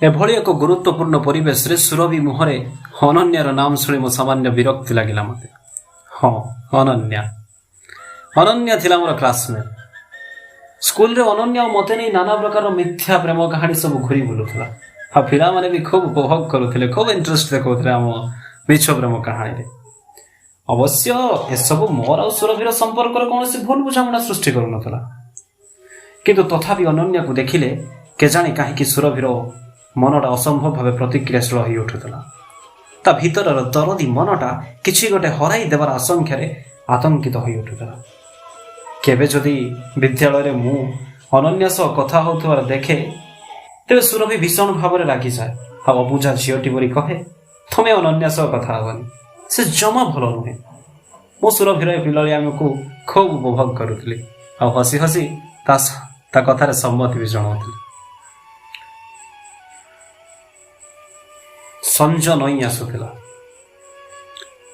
एभली एक गुरुत्वपूर्ण परिवेश रे सुरभि मुहरे अनन्यार नाम शुणी मो सामान्य विरक्ति लगिला मते। हाँ, अनन्या अनन्या थिला मोर क्लासमेट। स्कूल रे अनन्या मते नहीं नाना प्रकार मिथ्या प्रेम कहानी सब घुरी बुलुथला। हाँ, पिला माने भी खूब उपभोग करुथिले, खूब इंटरेस्ट देखौथिले आम मिछ प्रेम कहानी रे। अवश्य ए सब मोर और सुरभिर संपर्क कौन से भूल बुझामणा सृष्टि करुनथला, किंतु तथापि अनन्या को देखिले केजाणी कहीं सुरभिर मनटा असंभव भाव प्रतिक्रियाशील हो उठुला। ता भीतर दरदी मनटा किछि गोटे हराई देवार आशंकार आतंकित हो उठुला। केबे जदि विद्यालय रे मु अनन्या सह कथा होथवार देखे तेबे सुरभि भीषण भाव में लगी जाए। हाँ, अबुझा झीटी परी कहे तमे अनन्या सह कथा हबनी, से जमा भल नुहे। मो सुरभिर पिलालियामी को खूब उपभोग करुली और हसी हसी ता कथार सम्मति भी जनाऊली। संज नई आसुला।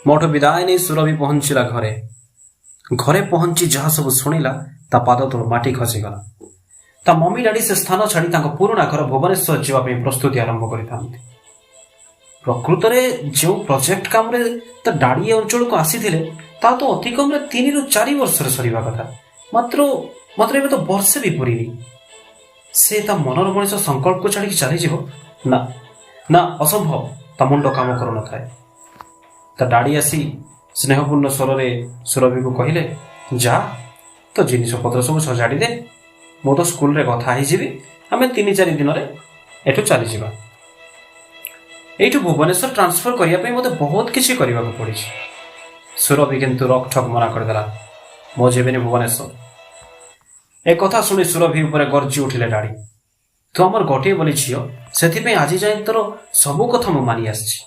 मोठू विदाय नहीं सुरभि पहुंचला घरे। घरे पहुंची जहाँ सब शुणिला ता पाद तल माटी खसीगला। ता मम्मी डाडी से स्थान छाड़ी पुराणा घर भुवनेश्वर जावाई प्रस्तुति आरंभ कर। प्रकृत में जो प्रोजेक्ट काम ता डाडी अंचल को आसी ता तो अति कम 3 ରୁ 4 वर्ष सरीवा कथा। मात्र एवं तो वर्षे भी पूरी से ता मनर मनीष संकल्प को छाड़ी चली ना ना असंभव। ता मुंड काम कर न थाए। ता डाडी आसी स्नेहपूर्ण स्वर रे सुरभि को कहले, जा तो जिनिस पत्र सब सजाड़ी दे, मु तो स्कूल रे कथा ही आम 3-4 दिन एठू चली जावा। एठू भुवनेश्वर ट्रांसफर करने मत बहुत किसी करने को पड़ी। सुरभि किंतु रक ठक मना करदेला, मो जेबेनी भुवनेश्वर। एक कथा शुणी सुरभि उपरे गर्जी उठिले डाडी, तू आमर गोटे बोली झील से आज जाए तोर सबू कथा मु मानि आसी।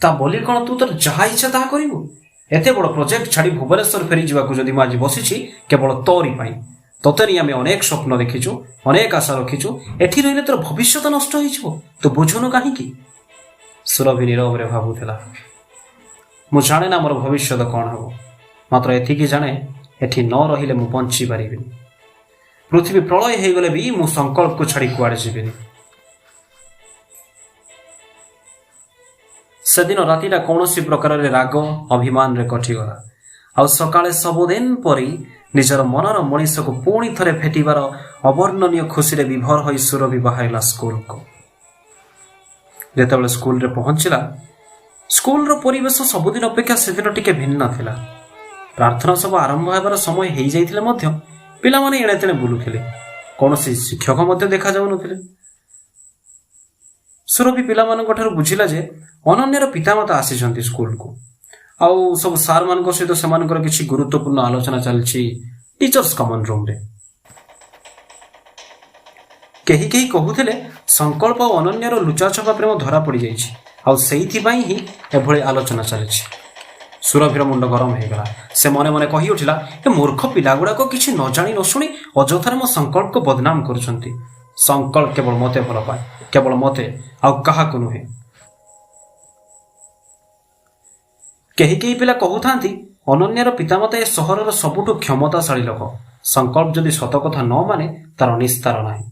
ता बोली कौन तू तोर जहा इच्छा ताहा करिवु? एते बड़ प्रोजेक्ट छाड़ी भुवनेश्वर फेरी जावाकू जदि मु आज बसिछि केवल तोरी पाई। तोते नहीं आमे अनेक स्वप्न देखिछु, अनेक आशा रखिछु। एठी रहिले तोर भविष्य नष्ट होइछो, तू बुझुनु काहीकि? सुरभि नीरव रे भाबुथिला। मु जाने ना मोर भविष्य कौन हबो, मात्र एथिकी जाने एठी न रहिले मु बंची पारिबिनी। पृथ्वी प्रलय हो गले भी मु संकल्प को छाड़ी कुआड़े जीविनी। से दिन रातिटा कौनसी प्रकार रे राग अभिमान रे कटिगला। आ सकाळे सबुदिन परी निजर मनर मनीष को पुणी थरे भेटिबार अवर्णनीय खुशी रे विभोर होई सुरभि बाहरिला स्कूल को। जेतेबेले स्कूल रे पहुंचला, स्कूल रो परिवेश सबुदिन अपेक्षा सेदिन टिके भिन्न थिला। प्रार्थना सब आरंभ होबार समय हेई जाइथिले मध्य पिला माने एणे तेणे बुलुथिले, कौनसी शिक्षक मध्य देखा जाउ नथिले। सुरभि पिला मानक ठारू बुझिला जे अनन्यार पितामाता आसीछंती स्कूल को। आउ सब सार मान सहित सेमानकर किछि गुरुत्वपूर्ण आलोचना चलछि टीचर्स कमन रूम रे। केही केही कहूथिले संकल्प और अनन्यार लुचाछपा प्रेम धरा पड़ी जाइछि, आउ सेइथिबाई ही एभଳି आलोचना चलछि। सुरभिर मुंड गरम हो गला। से मने मने कही उठिला, ए मूर्ख पिला गुड़ाक किछि न जानी न शुणी अजथारे मो संकल्प को बदनाम करुछंती। संकल्प केवल मते भल पाए, केवल मते, आउ काहाकु नुहे। केही केही पिला कहूथांती अनन्यार पितामाता ए सहरर सबुठु क्षमताशाली लोक। संकल्प जदि सत कथा न माने तार निस्तार नाही।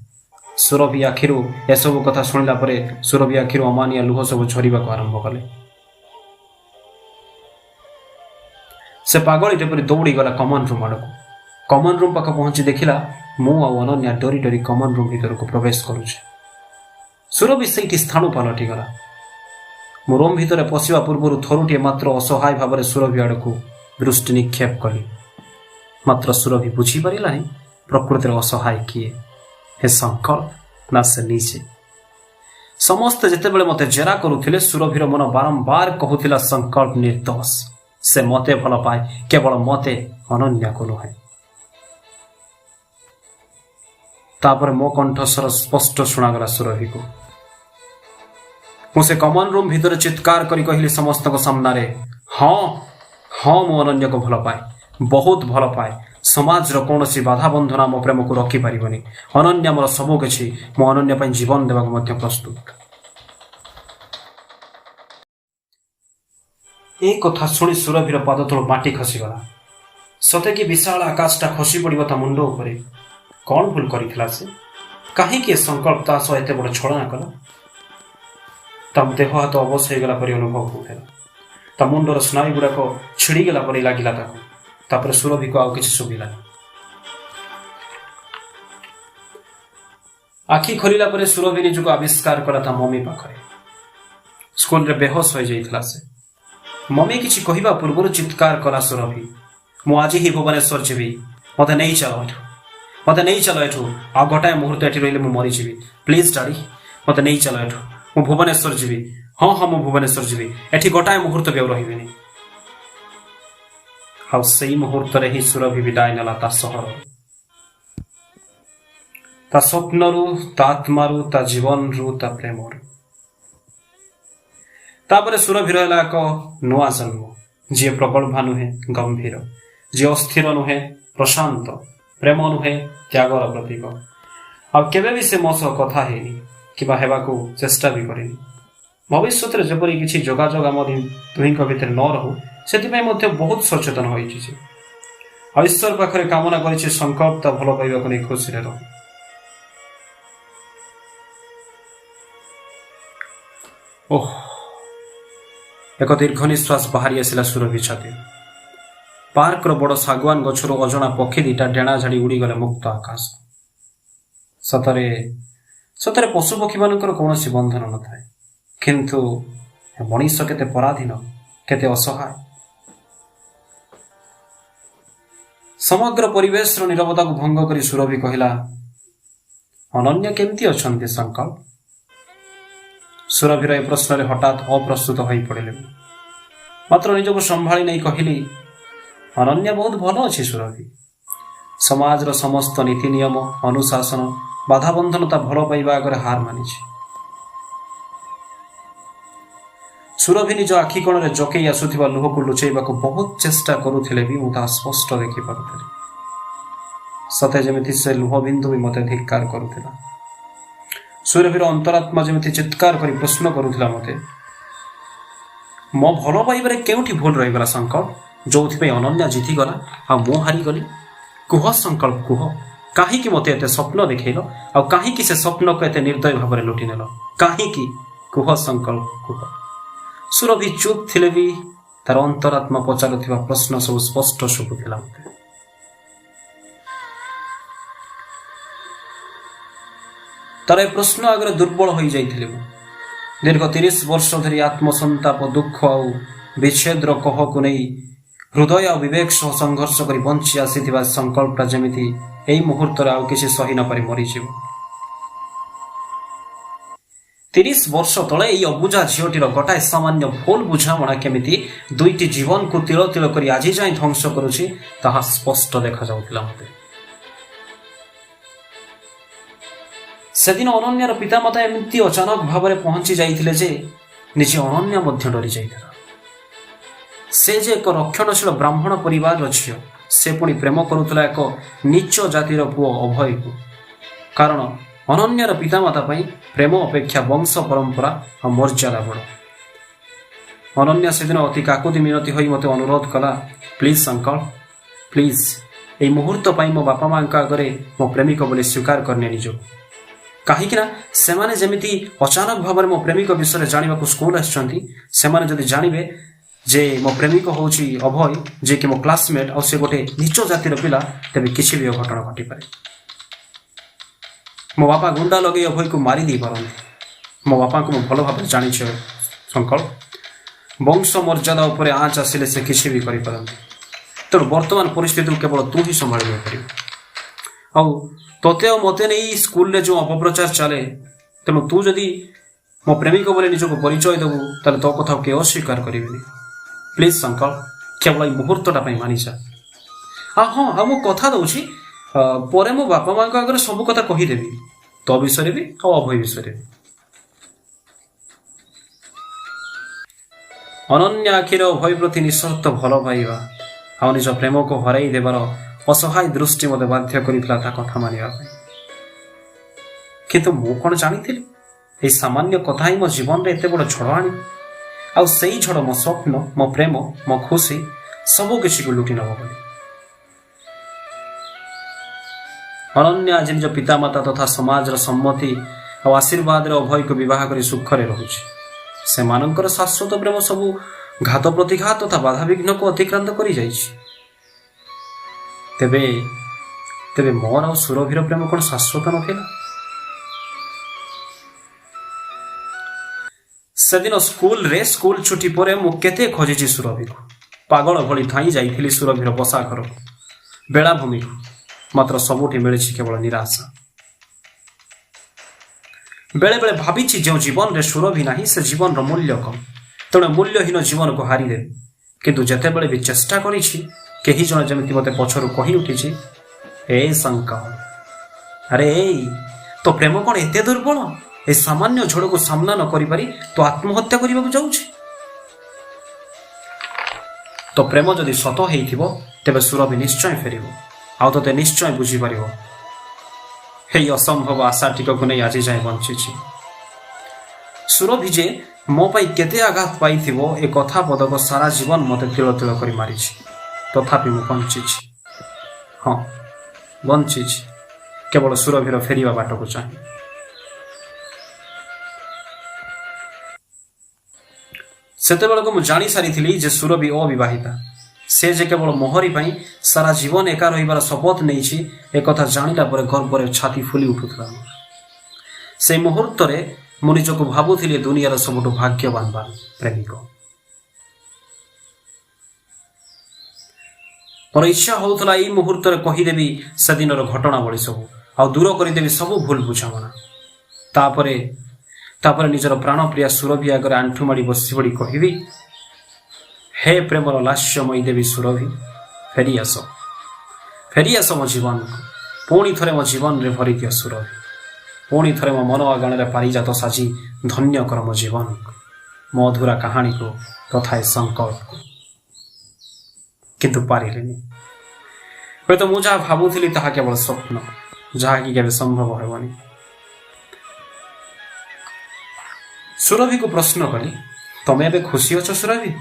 सुरभि आखिरु एसबु कथा शुणिला परे सुरभि आखिरु अमानिया लुह सब झरिबा को आरंभ कले। से पागल परी दौड़ी गला कमन रूम आड़ को। कमन रूम पाख पहुंची देखिला मु आ अनन्या डरी डरी कमन रूम भीतर को प्रवेश करुचे। सुरभि से स्थाणु पलटि गला। मु रूम भीतर पशिवा पूर्व थरुटे मात्र असहाय भाव सुरभि आड़ को दृष्टि निक्षेप कली। मात्र सुरभि बुझी पारिलानी प्रकृतिर असहाय किए, हे संकल्प ना से नीचे। समस्ते जेतेबेले मते जेरा करुथिले सुरभिर मन बारंबार कहूथिला संकल्प निर्दोष, से मते भल पाए, केवल मते, अनन्या को नुहे। तापर मो कंठस्वर स्पष्ट शुणागला सुरभि को। मुझे कमन रूम भीतर चित्कार करी कहली समस्त को सामने, हाँ हाँ मो अनन्या को भल पाए, बहुत भल पाए। समाज रो कौनसी बाधा बंधन मो प्रेम को रखी पारिबनी। अनन्या मोर सबु किछि, मो अनन्या पई जीवन देवा को मध्य प्रस्तुत। एक कथा शुणी सुरभिर पाद तल माटी खसीगला। सते कि विशाल आकाशटा खसी पड़िब ता मुंड उपरे। कौन भूल करिथिला से? काहेकि संकल्प ता सह एते बड़ छलना कला? ତା ଦେହ ହାତ ଅବଶ ହେଇଗଲା ପରି ଅନୁଭବ ହେଉଥିଲା। ତା ମୁଣ୍ଡର ସ୍ନାୟୁ ଗୁଡ଼ାକ ଛିଡ଼ିଗଲା ପରି ଲାଗିଲା ତାକୁ। ତାପରେ ସୁରଭିକୁ ଆଉ କିଛି ଶୁଭିଲାନି। ଆଖି ଖୋଲିଲା ପରେ ସୁରଭି ନିଜକୁ ଆବିଷ୍କାର କଲା ତା ମମି ପାଖରେ। ସ୍କୁଲରେ ବେହୋସ ହୋଇଯାଇଥିଲା ସେ। ମମି କିଛି କହିବା ପୂର୍ବରୁ ଚିତ୍କାର କଲା ସୁରଭି, ମୁଁ ଆଜି ହିଁ ଭୁବନେଶ୍ୱର ଯିବି, ମୋତେ ନେଇ ଚାଲ ଏଠୁ, ମୋତେ ନେଇ ଚାଲ ଏଠୁ। ଆଉ ଗୋଟାଏ ମୁହୂର୍ତ୍ତ ଏଠି ରହିଲେ ମୁଁ ମରିଯିବି। ପ୍ଲିଜ୍ ଡାଡି, ମୋତେ ନେଇ ଚାଲ ଏଠୁ। ମୁଁ ଭୁବନେଶ୍ୱର ଯିବି। ହଁ ହଁ, ମୁଁ ଭୁବନେଶ୍ୱର ଯିବି। ଏଠି ଗୋଟାଏ ମୁହୂର୍ତ୍ତ ବି ଆଉ ରହିବିନି। ଆଉ ସେଇ ମୁହୂର୍ତ୍ତରେ ହିଁ ସୁରଭି ବିଦାୟ ନେଲା ତା ସହରରୁ, ତା ସ୍ୱପ୍ନରୁ, ତା ଆତ୍ମାରୁ, ତା ଜୀବନରୁ, ତା ପ୍ରେମରୁ। ତାପରେ ସୁରଭିର ହେଲା ଏକ ନୂଆ ଜନ୍ମ, ଯିଏ ପ୍ରଗଳ୍ଭା ନୁହେଁ ଗମ୍ଭୀର, ଯିଏ ଅସ୍ଥିର ନୁହେଁ ପ୍ରଶାନ୍ତ, ପ୍ରେମ ନୁହେଁ ତ୍ୟାଗର ପ୍ରତୀକ। ଆଉ କେବେ ବି ସେ ମୋ ସହ କଥା ହେଇନି କିମ୍ବା ହେବାକୁ ଚେଷ୍ଟା ବି କରିନି। ଭବିଷ୍ୟତରେ ଯେପରି କିଛି ଯୋଗାଯୋଗ ଆମ ଦୁହିଁଙ୍କ ଭିତରେ ନ ରହୁ, ସେଥିପାଇଁ ମଧ୍ୟ ବହୁତ ସଚେତନ ହୋଇଛି। ଆଉ ଈଶ୍ୱର ପାଖରେ କାମନା କରିଛି ସଂକଳ୍ପ ତା ଭଲ ପାଇବାକୁ ନେଇ ଖୁସିରେ ରହୁ। ଓହ, ଏକ ଦୀର୍ଘ ନିଶ୍ୱାସ ବାହାରି ଆସିଲା ସୁରଭି ଛାତି। ପାର୍କର ବଡ଼ ଶାଗୁଆନ ଗଛରୁ ଅଜଣା ପକ୍ଷୀ ଦିଟା ଡେଣା ଝାଡ଼ି ଉଡ଼ିଗଲେ ମୁକ୍ତ ଆକାଶ। ସତରେ ସତରେ ପଶୁପକ୍ଷୀମାନଙ୍କର କୌଣସି ବନ୍ଧନ ନଥାଏ, କିନ୍ତୁ ମଣିଷ କେତେ ପରାଧୀନ, କେତେ ଅସହାୟ। ସମଗ୍ର ପରିବେଶର ନୀରବତାକୁ ଭଙ୍ଗ କରି ସୁରଭି କହିଲା, ଅନନ୍ୟ କେମିତି ଅଛନ୍ତି ସଂକଳ୍ପ? ସୁରଭିର ଏ ପ୍ରଶ୍ନରେ ହଠାତ୍ ଅପ୍ରସ୍ତୁତ ହୋଇ ପଡ଼ିଲେ। ମାତ୍ର ନିଜକୁ ସମ୍ଭାଳି ନେଇ କହିଲି, ଅନନ୍ୟା ବହୁତ ଭଲ ଅଛି ସୁରଭି। ସମାଜର ସମସ୍ତ ନୀତି ନିୟମ, ଅନୁଶାସନ, ବାଧାବନ୍ଧନ ତା ଭଲ ପାଇବା ଆଗରେ ହାର ମାନିଛି। ସୁରଭି ନିଜ ଆଖି କୋଣରେ ଜକେଇ ଆସୁଥିବା ଲୁହକୁ ଲୁଚେଇବାକୁ ବହୁତ ଚେଷ୍ଟା କରୁଥିଲେ ବି ମୁଁ ତାହା ସ୍ପଷ୍ଟ ଦେଖିପାରୁଥିଲି। ସତେ ଯେମିତି ସେ ଲୁହ ବିନ୍ଦୁ ବି ମୋତେ ଧିକ୍କାର କରୁଥିଲା। ସୁରଭିର ଅନ୍ତରାତ୍ମା ଯେମିତି ଚିତ୍କାର କରି ପ୍ରଶ୍ନ କରୁଥିଲା ମୋତେ, ମୋ ଭଲ ପାଇବାରେ କେଉଁଠି ଭୁଲ ରହିଗଲା ସଂକଳ୍ପ, ଯୋଉଥିପାଇଁ ଅନନ୍ୟା ଜିତିଗଲା ଆଉ ମୁଁ ହାରିଗଲି? କୁହ ସଂକଳ୍ପ, କୁହ, କାହିଁକି ମୋତେ ଏତେ ସ୍ୱପ୍ନ ଦେଖେଇଲ? ଆଉ କାହିଁକି ସେ ସ୍ୱପ୍ନକୁ ଏତେ ନିର୍ଦ୍ଦୟ ଭାବରେ ଲୁଟି ନେଲ? କାହିଁକି? କୁହ ସଂକଳ୍ପ, କୁହ। ସୁରଭି ଚୁପ୍ ଥିଲେ ବି ତାର ଅନ୍ତରାତ୍ମା ପଚାରୁଥିବା ପ୍ରଶ୍ନ ସବୁ ସ୍ପଷ୍ଟ ଶୁଭୁଥିଲା ମୋତେ। ତାର ଏ ପ୍ରଶ୍ନ ଆଗରେ ଦୁର୍ବଳ ହୋଇଯାଇଥିଲି ମୁଁ। ଦୀର୍ଘ 30 ବର୍ଷ ଧରି ଆତ୍ମସନ୍ତାପ, ଦୁଃଖ ଆଉ ବିଚ୍ଛେଦର କୋହକୁ ନେଇ ହୃଦୟ ଆଉ ବିବେକ ସହ ସଂଘର୍ଷ କରି ବଞ୍ଚି ଆସିଥିବା ସଂକଳ୍ପଟା ଯେମିତି ଏଇ ମୁହୂର୍ତ୍ତରେ ଆଉ କିଛି ସହି ନ ପାରି ମରିଯିବ। 30 ବର୍ଷ ତଳେ ଏଇ ଅବୁଝା ଝିଅଟିର ଗୋଟାଏ ସାମାନ୍ୟ ଭୁଲ ବୁଝାମଣା କେମିତି ଦୁଇଟି ଜୀବନକୁ ତିଳ ତିଳ କରି ଆଜି ଯାଏଁ ଧ୍ୱଂସ କରୁଛି, ତାହା ସ୍ପଷ୍ଟ ଦେଖାଯାଉଥିଲା ମୋତେ। ସେଦିନ ଅନନ୍ୟାର ପିତାମାତା ଏମିତି ଅଚାନକ ଭାବରେ ପହଞ୍ଚି ଯାଇଥିଲେ ଯେ ନିଜେ ଅନନ୍ୟା ମଧ୍ୟ ଡରି ଯାଇଥିଲା। ସେ ଯେ ଏକ ରକ୍ଷଣଶୀଳ ବ୍ରାହ୍ମଣ ପରିବାରର ଝିଅ, ସେ ପୁଣି ପ୍ରେମ କରୁଥିଲା ଏକ ନୀଚ ଜାତିର ପୁଅ ଅଭୟକୁ। କାରଣ ଅନନ୍ୟାର ପିତାମାତା ପାଇଁ ପ୍ରେମ ଅପେକ୍ଷା ବଂଶ ପରମ୍ପରା ଆଉ ମର୍ଯ୍ୟାଦା ବଡ଼। ଅନନ୍ୟା ସେଦିନ ଅତି କାକୁତି ମିନତି ହୋଇ ମୋତେ ଅନୁରୋଧ କଲା, ପ୍ଲିଜ୍ ସଂକଳ୍ପ, ପ୍ଲିଜ୍ ଏଇ ମୁହୂର୍ତ୍ତ ପାଇଁ ମୋ ବାପା ମାଙ୍କ ଆଗରେ ମୋ ପ୍ରେମିକ ବୋଲି ସ୍ୱୀକାର କରିନେ ନିଜକୁ। କାହିଁକି ନା ସେମାନେ ଯେମିତି ଅଚାନକ ଭାବରେ ମୋ ପ୍ରେମିକ ବିଷୟରେ ଜାଣିବାକୁ ସ୍କୁଲ ଆସିଛନ୍ତି, ସେମାନେ ଯଦି ଜାଣିବେ ଯେ ମୋ ପ୍ରେମିକ ହେଉଛି ଅଭୟ, ଯିଏକି ମୋ କ୍ଲାସମେଟ୍, ଆଉ ସେ ଗୋଟେ ନୀଚ ଜାତିର ପିଲା, ତେବେ କିଛି ବି ଅଘଟଣ ଘଟିପାରେ। ମୋ ବାପା ଗୁଣ୍ଡା ଲଗେଇ ଅଭୟକୁ ମାରି ଦେଇପାରନ୍ତି। ମୋ ବାପାଙ୍କୁ ମୁଁ ଭଲ ଭାବରେ ଜାଣିଛି ସଂକଳ୍ପ। ବଂଶ ମର୍ଯ୍ୟାଦା ଉପରେ ଆଞ୍ଚ ଆସିଲେ ସେ କିଛି ବି କରିପାରନ୍ତି। ତେଣୁ ବର୍ତ୍ତମାନ ପରିସ୍ଥିତିକୁ କେବଳ ତୁ ହିଁ ସମ୍ଭାଳି ନେଇପାରିବୁ। ଆଉ ତୋତେ ଆଉ ମୋତେ ନେଇ ସ୍କୁଲରେ ଯେଉଁ ଅପପ୍ରଚାର ଚାଲେ, ତେଣୁ ତୁ ଯଦି ମୋ ପ୍ରେମିକ ବୋଲି ନିଜକୁ ପରିଚୟ ଦେବୁ, ତାହେଲେ ତୋ କଥାକୁ କେହି ଅସ୍ୱୀକାର କରିବେନି। ପ୍ଲିଜ୍ ସଂକଳ୍ପ, କେବଳ ଏଇ ମୁହୂର୍ତ୍ତଟା ପାଇଁ ମାନିଯା। ହଁ, ଆଉ ମୁଁ କଥା ଦେଉଛି, ପରେ ମୋ ବାପା ମାଙ୍କ ଆଗରେ ସବୁ କଥା କହିଦେବି, ତୋ ବିଷୟରେ ବି ଆଉ ଅଭୟ ବିଷୟରେ ବି। ଅନନ୍ୟା ଆଖିର ଅଭୟ ପ୍ରତି ନିଃସର୍ତ୍ତ ଭଲ ପାଇବା ଆଉ ନିଜ ପ୍ରେମକୁ ହରାଇ ଦେବାର ଅସହାୟ ଦୃଷ୍ଟି ମୋତେ ବାଧ୍ୟ କରିଥିଲା ତା କଥା ମାନିବା ପାଇଁ। କିନ୍ତୁ ମୁଁ କ'ଣ ଜାଣିଥିଲି ଏଇ ସାମାନ୍ୟ କଥା ହିଁ ମୋ ଜୀବନରେ ଏତେ ବଡ଼ ଝଡ଼ ଆଣିବ, ଆଉ ସେଇ ଝଡ଼ ମୋ ସ୍ୱପ୍ନ, ମୋ ପ୍ରେମ, ମୋ ଖୁସି ସବୁ କିଛିକୁ ଲୁଟି ନେବ ବୋଲି। ଅନନ୍ୟା ଆଜି ନିଜ ପିତାମାତା ତଥା ସମାଜର ସମ୍ମତି ଆଉ ଆଶୀର୍ବାଦରେ ଅଭୟକୁ ବିବାହ କରି ସୁଖରେ ରହୁଛି। ସେମାନଙ୍କର ଶାଶ୍ୱତ ପ୍ରେମ ସବୁ ଘାତ ପ୍ରତିଘାତ ତଥା ବାଧାବିଘ୍ନକୁ ଅତିକ୍ରାନ୍ତ କରି ଯାଇଛି। ତେବେ ତେବେ ମୋର ଆଉ ସୁରଭିର ପ୍ରେମ କ'ଣ ଶାଶ୍ୱତ ନଥିଲା? ସେଦିନ ସ୍କୁଲ ଛୁଟି ପରେ ମୁଁ କେତେ ଖୋଜିଛି ସୁରଭିକୁ। ପାଗଳ ଭଳି ଧାଇଁ ଯାଇଥିଲି ସୁରଭିର ବସା ଘରକୁ, ବେଳାଭୂମିକୁ, ମାତ୍ର ସବୁଠି ମିଳିଛି କେବଳ ନିରାଶା। ବେଳେ ବେଳେ ଭାବିଛି ଯେଉଁ ଜୀବନରେ ସୁରଭି ନାହିଁ ସେ ଜୀବନର ମୂଲ୍ୟ କମ୍, ତେଣୁ ମୂଲ୍ୟହୀନ ଜୀବନକୁ ହାରିଦେବି। କିନ୍ତୁ ଯେତେବେଳେ ବି ଚେଷ୍ଟା କରିଛି, କେହି ଜଣେ ଯେମିତି ମୋତେ ପଛରୁ କହି ଉଠିଛି, ଏ ଶଙ୍କର, ଆରେ ଏଇ ତୋ ପ୍ରେମ କ'ଣ ଏତେ ଦୁର୍ବଳ? ଏ ସାମାନ୍ୟ ଝଡ଼କୁ ସାମ୍ନା ନ କରିପାରି ତୁ ଆତ୍ମହତ୍ୟା କରିବାକୁ ଯାଉଛି? ତୋ ପ୍ରେମ ଯଦି ସତ ହେଇଥିବ ତେବେ ସୁରଭି ନିଶ୍ଚୟ ଫେରିବ, ଆଉ ତୋତେ ନିଶ୍ଚୟ ବୁଝିପାରିବ। ଏହି ଅସମ୍ଭବ ଆଶାଟିକକୁ ନେଇ ଆଜି ଯାଏଁ ବଞ୍ଚିଛି। ସୁରଭି ଯେ ମୋ ପାଇଁ କେତେ ଆଘାତ ପାଇଥିବ ଏ କଥା ପଦକ ସାରା ଜୀବନ ମୋତେ ତିଳ ତିଳ କରି ମାରିଛି। ତଥାପି ମୁଁ ବଞ୍ଚିଛି। ହଁ, ବଞ୍ଚିଛି, କେବଳ ସୁରଭିର ଫେରିବା ବାଟକୁ ଚାହିଁ। ସେତେବେଳକୁ ମୁଁ ଜାଣି ସାରିଥିଲି ଯେ ସୁରଭି ଅବିବାହିତା। ସେ ଯେ କେବଳ ମୋହରି ପାଇଁ ସାରା ଜୀବନ ଏକା ରହିବାର ଶପଥ ନେଇଛି, ଏକଥା ଜାଣିଲା ପରେ ଗର୍ବରେ ଛାତି ଫୁଲି ଉଠୁଥିଲା। ସେହି ମୁହୂର୍ତ୍ତରେ ମୁଁ ନିଜକୁ ଭାବୁଥିଲି ଦୁନିଆର ସବୁଠୁ ଭାଗ୍ୟବାନ ପ୍ରେମିକ। ମୋର ଇଚ୍ଛା ହେଉଥିଲା ଏଇ ମୁହୂର୍ତ୍ତରେ କହିଦେବି ସେଦିନର ଘଟଣାବଳୀ ସବୁ, ଆଉ ଦୂର କରିଦେବି ସବୁ ଭୁଲ ବୁଝାମଣା। ତାପରେ ନିଜର ପ୍ରାଣପ୍ରିୟା ସୁରଭି ଆଗରେ ଆଣ୍ଠୁମାଡ଼ି ବସି ପଡ଼ି କହିବି, ହେ ପ୍ରେମର ଲାସ୍ୟମୟୀ ଦେବୀ ସୁରଭି, ଫେରିଆସ ମୋ ଜୀବନକୁ। ପୁଣି ଥରେ ମୋ ଜୀବନରେ ଭରିଦିଅ ସୁରଭି। ପୁଣି ଥରେ ମୋ ମନ ଅଗଣାରେ ପାରିଜାତ ସାଜି ଧନ୍ୟ କର ମୋ ଜୀବନକୁ, ମୋ ଅଧୁରା କାହାଣୀକୁ ତଥା ଏ ସଂକଳ୍ପକୁ। କିନ୍ତୁ ପାରିଲିନି। ହୁଏତ ମୁଁ ଯାହା ଭାବୁଥିଲି ତାହା କେବଳ ସ୍ୱପ୍ନ, ଯାହାକି କେବେ ସମ୍ଭବ ହେବନି। ସୁରଭିକୁ ପ୍ରଶ୍ନ କଲି, ତମେ ଏବେ ଖୁସି ଅଛ ସୁରଭି?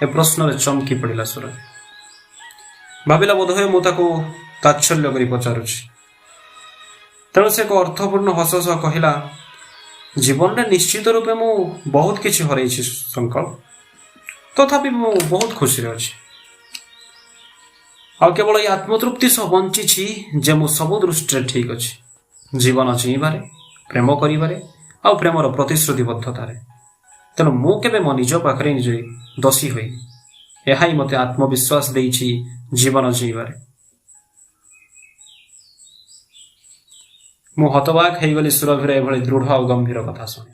ଏ ପ୍ରଶ୍ନରେ ଚମକି ପଡ଼ିଲା ସୁରଭି। ଭାବିଲା ବୋଧହୁଏ ମୁଁ ତାକୁ ତାଚ୍ଛଲ୍ୟ କରି ପଚାରୁଛି। ତେଣୁ ସେ ଏକ ଅର୍ଥପୂର୍ଣ୍ଣ ହସ ସହ କହିଲା, ଜୀବନରେ ନିଶ୍ଚିତ ରୂପେ ମୁଁ ବହୁତ କିଛି ହରେଇଛି ସଂକଳ୍ପ, ତଥାପି ମୁଁ ବହୁତ ଖୁସିରେ ଅଛି। ଆଉ କେବଳ ଏଇ ଆତ୍ମତୃପ୍ତି ସହ ବଞ୍ଚିଛି ଯେ ମୁଁ ସବୁ ଦୃଷ୍ଟିରେ ଠିକ୍ ଅଛି, ଜୀବନ ଜୀଇବାରେ, ପ୍ରେମ କରିବାରେ, ଆଉ ପ୍ରେମର ପ୍ରତିଶ୍ରୁତିବଦ୍ଧତାରେ। ତେଣୁ ମୁଁ କେବେ ମୋ ନିଜ ପାଖରେ ନିଜେ ଦୋଷୀ ହୋଇ, ଏହା ହିଁ ମୋତେ ଆତ୍ମବିଶ୍ୱାସ ଦେଇଛି ଜୀବନ ଜୀଇବାରେ। ମୁଁ ହତବାକ୍ ହେଇଗଲି ସୁରଭିର ଏଭଳି ଦୃଢ଼ ଆଉ ଗମ୍ଭୀର କଥା ଶୁଣି।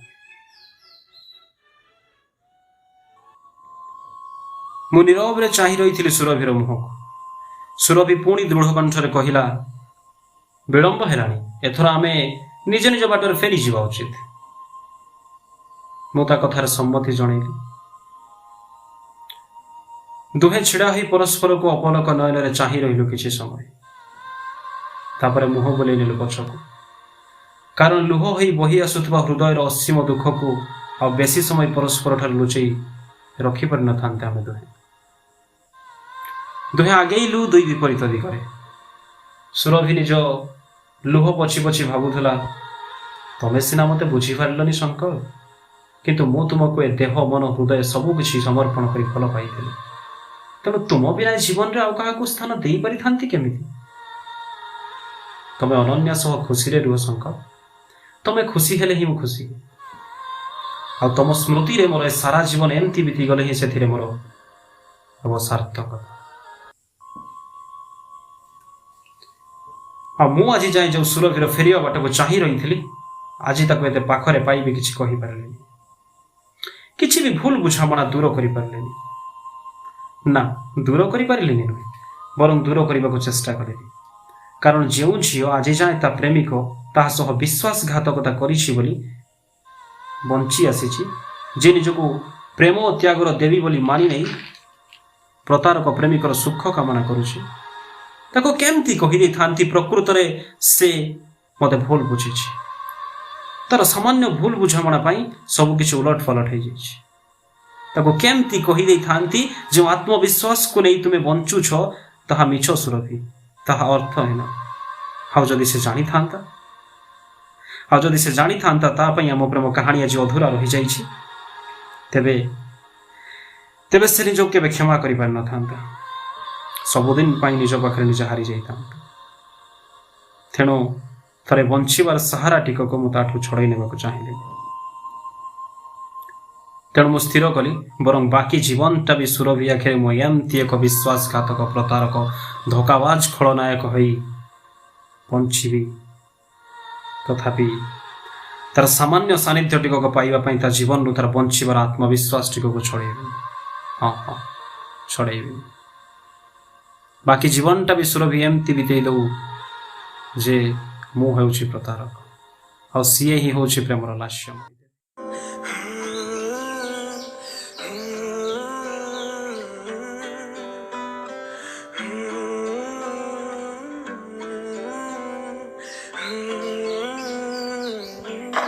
ମୁଁ ନୀରବରେ ଚାହିଁ ରହିଥିଲି ସୁରଭିର ମୁହଁକୁ। ସୁରଭି ପୁଣି ଦୃଢ଼ କଣ୍ଠରେ କହିଲା, ବିଳମ୍ବ ହେଲାଣି, ଏଥର ଆମେ ନିଜ ନିଜ ବାଟରେ ଫେରିଯିବା ଉଚିତ। ମୁଁ ତା କଥାରେ ସମ୍ମତି ଜଣେଇଲି। ଦୁହେଁ ଛିଡ଼ା ହୋଇ ପରସ୍ପରକୁ ଅପଲକ ନୟନରେ ଚାହିଁ ରହିଲୁ କିଛି ସମୟ। ତାପରେ ମୁହଁ ବୁଲେଇ ନେଲୁ ପଛକୁ, କାରଣ ଲୁହ ହୋଇ ବହି ଆସୁଥିବା ହୃଦୟର ଅସୀମ ଦୁଃଖକୁ ଆଉ ବେଶୀ ସମୟ ପରସ୍ପରଠାରୁ ଲୁଚେଇ ରଖିପାରିନଥାନ୍ତେ ଆମେ ଦୁହେଁ ଆଗେଇଲୁ ଦୁଇ ବିପରୀତ ଦିଗରେ। ସୁରଭି ନିଜ ଲୁହ ପୋଛି ପୋଛି ଭାବୁଥିଲା, ତମେ ସିନା ମୋତେ ବୁଝିପାରିଲନି ଶଙ୍କର, କିନ୍ତୁ ମୁଁ ତୁମକୁ ଏ ଦେହ ମନ ହୃଦୟ ସବୁ କିଛି ସମର୍ପଣ କରି ଭଲ ପାଇଥିଲି। ତେଣୁ ତୁମ ବିନା ଜୀବନରେ ଆଉ କାହାକୁ ସ୍ଥାନ ଦେଇପାରିଥାନ୍ତି କେମିତି? ତମେ ଅନନ୍ୟା ସହ ଖୁସିରେ ରୁହ ଶଙ୍କର, ତମେ ଖୁସି ହେଲେ ହିଁ ମୁଁ ଖୁସି, ଆଉ ତମ ସ୍ମୃତିରେ ମୋର ଏ ସାରା ଜୀବନ ଏମିତି ବିତିଗଲେ ହିଁ ସେଥିରେ ମୋର ହବ ସାର୍ଥକତା। ଆଉ ମୁଁ ଆଜି ଯାଏଁ ଯେଉଁ ସୁରଭିର ଫେରିବା ବାଟକୁ ଚାହିଁ ରହିଥିଲି, ଆଜି ତାକୁ ଏତେ ପାଖରେ ପାଇବି କିଛି କହିପାରିଲିନି। କିଛି ବି ଭୁଲ ବୁଝାମଣା ଦୂର କରିପାରିଲିନି। ନା, ଦୂର କରିପାରିଲିନି ନୁହେଁ, ବରଂ ଦୂର କରିବାକୁ ଚେଷ୍ଟା କଲିନି। କାରଣ ଯେଉଁ ଝିଅ ଆଜି ଯାଏଁ ତା ପ୍ରେମିକ ତାହା ସହ ବିଶ୍ୱାସଘାତକତା କରିଛି ବୋଲି ବଞ୍ଚି ଆସିଛି, ଯେ ନିଜକୁ ପ୍ରେମ ଓ ତ୍ୟାଗର ଦେବୀ ବୋଲି ମାନି ନେଇ ପ୍ରତାରକ ପ୍ରେମିକର ସୁଖ କାମନା କରୁଛି, ତାକୁ କେମିତି କହିଦେଇଥାନ୍ତି ପ୍ରକୃତରେ ସେ ମୋତେ ଭୁଲ ବୁଝିଛି। ତାର ସାମାନ୍ୟ ଭୁଲ ବୁଝାମଣା ପାଇଁ ସବୁକିଛି ଉଲଟ ଫଲଟ ହେଇଯାଇଛି। ତାକୁ କେମିତି କହିଦେଇଥାନ୍ତି ଯେଉଁ ଆତ୍ମବିଶ୍ୱାସକୁ ନେଇ ତୁମେ ବଞ୍ଚୁଛ ତାହା ମିଛ ସୁରଭି, ତାହା ଅର୍ଥହୀନ। ଆଉ ଯଦି ସେ ଜାଣିଥାନ୍ତା, ଆଉ ଯଦି ସେ ଜାଣିଥାନ୍ତା ତା ପାଇଁ ଆମ ପ୍ରେମ କାହାଣୀ ଆଜି ଅଧୁରା ରହିଯାଇଛି, ତେବେ ତେବେ ସେ ନିଜକୁ କେବେ କ୍ଷମା କରିପାରିନଥାନ୍ତା, ସବୁଦିନ ପାଇଁ ନିଜ ପାଖରେ ନିଜେ ହାରି ଯାଇଥାନ୍ତା। ତେଣୁ ଥରେ ବଞ୍ଚିବାର ସାହାରା ଟିକକୁ ମୁଁ ତାଠୁ ଛଡ଼େଇ ନେବାକୁ ଚାହିଁଲି। ତେଣୁ ମୁଁ ସ୍ଥିର କଲି ବରଂ ବାକି ଜୀବନଟା ବି ସୁରଭି ଆଖିରେ ମୁଁ ଏମିତି ଏକ ବିଶ୍ୱାସଘାତକ, ପ୍ରତାରକ, ଧୋକାବାଜ ଖଳନାୟକ ହୋଇ ବଞ୍ଚିବି। ତଥାପି ତାର ସାମାନ୍ୟ ସାନ୍ନିଧ୍ୟ ଟିକକୁ ପାଇବା ପାଇଁ ତା ଜୀବନରୁ ତାର ବଞ୍ଚିବାର ଆତ୍ମବିଶ୍ୱାସ ଟିକକୁ ଛଡ଼େଇବି। ହଁ ଛଡ଼େଇବି। ବାକି ଜୀବନଟା ବି ସୁରଭି ଏମିତି ବିତେଇ ଦଉ ଯେ ମୁଁ ହେଉଛି ପ୍ରତାରକ ଆଉ ସିଏ ହିଁ ହେଉଛି ପ୍ରେମର ଲାସ୍ୟ।